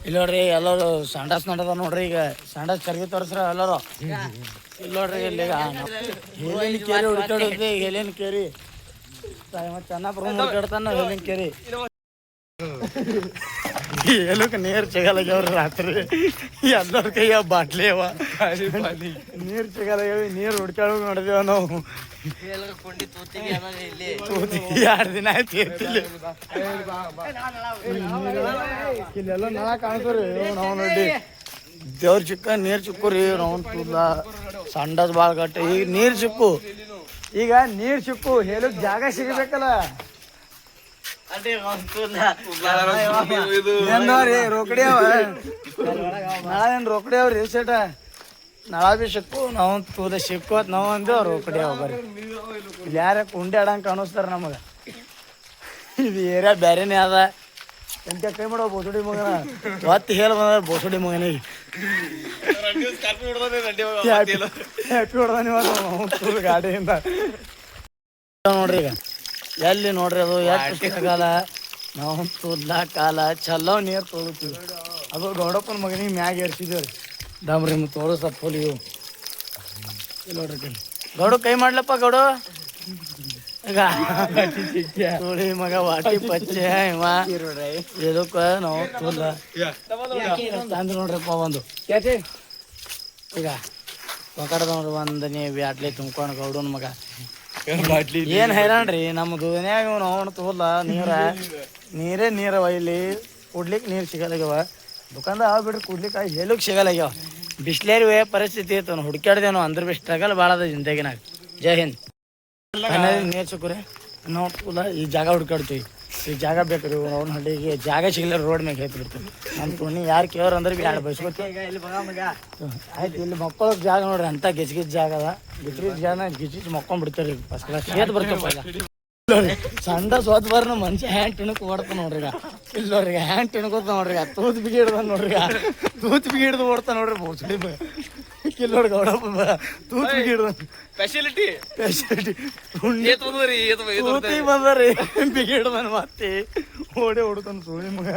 ಇಲ್ಲಿ ನೋಡ್ರಿ ಎಲ್ಲರೂ ಸಂಡಾಸ್ ನಡದ ನೋಡ್ರಿ. ಈಗ ಸಂಡಾಸ್ ಕರ್ಗಿ ತೋರಿಸ್ರ ಎಲ್ಲರೂ ಇಲ್ಲಿ ನೋಡ್ರಿ. ಇಲ್ಲಿ ಹೇಲಿನ ಕೇರಿ ಹುಡ್ಕಾಡುತ್ತೆ. ಹೇಲಿನ ಕೇರಿ ಚೆನ್ನಾಪುರ ಹುಡ್ಕಾಡ್ತಾನ ಹೇಲಿನ ಕೇರಿ. ಹೇಳಕ್ ನೀರ್ ಸಿಗಲ್ಲಾಗ್ಯಾವ್ರಿ ರಾತ್ರಿ. ಎಲ್ಲರ ಕೈಯ ಬಾಟ್ಲಿ ಅವ, ನೀರ್ ಸಿಗಲ್ಲಾಗ್ಯಾವ. ನೀರ್ ಹುಡ್ಕಾಡ ನೋಡಿದೇವ ನಾವು. 2 ದಿನ ಆಯ್ತು ಇಲ್ಲೆಲ್ಲ ನಳ ಕಾಣ್ತಾವ್ರಿ. ನಾವು ನೋಡಿ ದೇವ್ರ ಚಿಕ್ಕ ನೀರ್ ಚಿಕ್ಕುರಿ. ನಾವು ತುಲ್ಲ ಸಂಡಸ್ ಬಾಳ್ ಗಟ್ಟ. ಈಗ ನೀರ್ ಸಿಕ್ಕು, ಈಗ ನೀರ್ ಸಿಕ್ಕು. ಹೇಳಕ್ ಜಾಗ ಸಿಗಬೇಕಲ್ಲ. ರೋಕಡಿ ಅವ ನಳ ಏನ್ ರೋಕಡಿ ಅವ್ರಿ ಸೇಟ. ನಳ ಬಿ ಸಿಕ್ಕು ನಾವು ತೂದ ಸಿಕ್ಕೋತ್ ನಾವು ಅಂದೇವ್. ರೋಕಡಿ ಅವ ಬರ್ರಿ. ಇಲ್ಲಿ ಯಾರ ಕುಂಡಿ ಆಡಂಗೆ ಕಾಣಿಸ್ತಾರ ನಮಗ. ಇದು ಏರಿಯಾ ಬ್ಯಾರೇನೇ ಅದ. ಎಂತ ಕೈ ಮಾಡೋ ಬೋಸುಡಿ ಮಗನ ಒತ್ತು ಹೇಳ ಬಂದ ಬೋಸುಡಿ ಮಗನಿಗೆ ಹ್ಯಾಪಿ ಹೊಡ್ದಾನ ಗಾಡಿಯಿಂದ. ನೋಡ್ರಿ ಈಗ ಎಲ್ಲಿ ನೋಡ್ರಿ ಅದು ಎಷ್ಟು ಕಾಲ ನಾವು ತುದ್ಲ ಕಾಲ ಚಲೋ ನೀರು ತೊಳಿತೀವಿ. ಅದು ಗೌಡಪ್ಪನ ಮಗನಿಗೆ ಮ್ಯಾಗ ಏರ್ಸಿದೇವ್ರಿ. ಡಾಮ್ರಿ ತೋಳು ಸಪ್ಪಲಿ ಇವು ಇಲ್ಲಿ ನೋಡ್ರಿ. ಗೌಡ ಕೈ ಮಾಡ್ಲಪ್ಪ ಗೌಡು. ಈಗ ನೋಡಿ ಮಗ ವಾಟಿ ಪಚ್ಚೆ ಇವ ಇದಕ್ಕ ನಾವು ತುದ್ಲ ತಂದು ನೋಡ್ರಪ್ಪ ಒಂದು. ಈಗ ಪಕಡ ನೋಡ್ರಿ ಒಂದು ನೀವು ಬ್ಯಾಟ್ಲಿ ತುಂಬ್ಕೊಂಡು ಗೌಡನ ಮಗ ಏನ್ ಹೈರಾಣ್ರಿ ನಮ್ಮ ದುನಿಯಾಗ ನಾವು ತೋಲ್ಲ. ನೀರವ ಇಲ್ಲಿ ಕುಡ್ಲಿಕ್ಕೆ ನೀರು ಸಿಗಲ್ಲಾಗ್ಯಾವ. ದುಕಾನ್ದಾಗ ಅವ ಬಿಡ್ರಿ ಕುಡ್ಲಿಕ್ಕೆ ಹೇಳಕ್ ಸಿಗಲ್ಲಾಗ್ಯಾವ. ಬಿಸ್ಲೇರಿ ಪರಿಸ್ಥಿತಿ ಇತ್ತು. ಹುಡುಕ್ಯಾಡ್ದೇನೋ ಅಂದ್ರೆ ಬಿ ಸ್ಟ್ರಗಲ್ ಭಾಳ ಅದ ಜಿಂದಗಿನಾಗ. ಜೈ ಹಿಂದ್. ನೀರು ಸಿಕ್ಕುರಿ ನಾವು ತೋಲ ಈ ಜಾಗ ಹುಡ್ಕಾಡ್ತೀವಿ. ಈ ಜಾಗ ಬೇಕ್ರಿ ಅವ್ನ ಹಳ್ಳಿಗೆ. ಜಾಗ ಸಿಗಲ್ಲ ರೋಡ್ ಮ್ಯಾಗ ಐತಿ ಬಿಡ್ತೀವಿ. ನಮ್ಮ ತುಣಿ ಯಾರು ಕೇವ್ರ ಅಂದ್ರೆ ಬಿ ಎರಡು ಬಸ್ಕೊತಿ ಆಯ್ತು. ಇಲ್ಲಿ ಮಕ್ಕಳಿಗೆ ಜಾಗ ನೋಡ್ರಿ ಅಂತ ಗಿಚ್ಗಿಚ್ ಜಾಗ ಅದ. ಗಿಚ್ಗಿಚ್ ಜಾಗ ಗಿಚ್ಗಿಚ್ ಮಕ್ಕೊಂಡ್ಬಿಡ್ತಾರ್ರಿ. ಫಸ್ಟ್ ಕ್ಲಾಸ್ ಏತ್ ಬರ್ತಪ್ಪ. ಇಲ್ಲ ಸಂಡ ಸೋತ್ ಬರ್ನ ಮನುಷ್ಯ ಹ್ಯಾಂಡ್ ತಿಣಕ್ ಓಡ್ತಾನ ನೋಡ್ರಿ. ಇಲ್ಲ ನೋಡ್ರಿ ಹ್ಯಾಂಡ್ ತಿಣ್ಕೋತ ನೋಡ್ರಿ. ತೂತ್ ಬಿಗಿ ಹಿಡ್ದ ನೋಡ್ರಿ. ತೂತ್ ಬಿಗಿ ಹಿಡ್ದು ಓಡ್ತಾ ನೋಡ್ರಿ ಬೋಸಡಿ. ಇಲ್ಲ ನೋಡಿ ಗೌಡಪ್ಪ ತೂತ್ ಬಿಗಿ ಹಿಡ್ದ ಸ್ಪೆಷಾಲಿಟಿ ಬಂದ್ರಿ ಬಿಗಿ ಹಿಡ್ದಾನ ಮತ್ತೆ ಓಡಿ ಹೊಡ್ತಾನ ಸುಳಿ ಮಗ.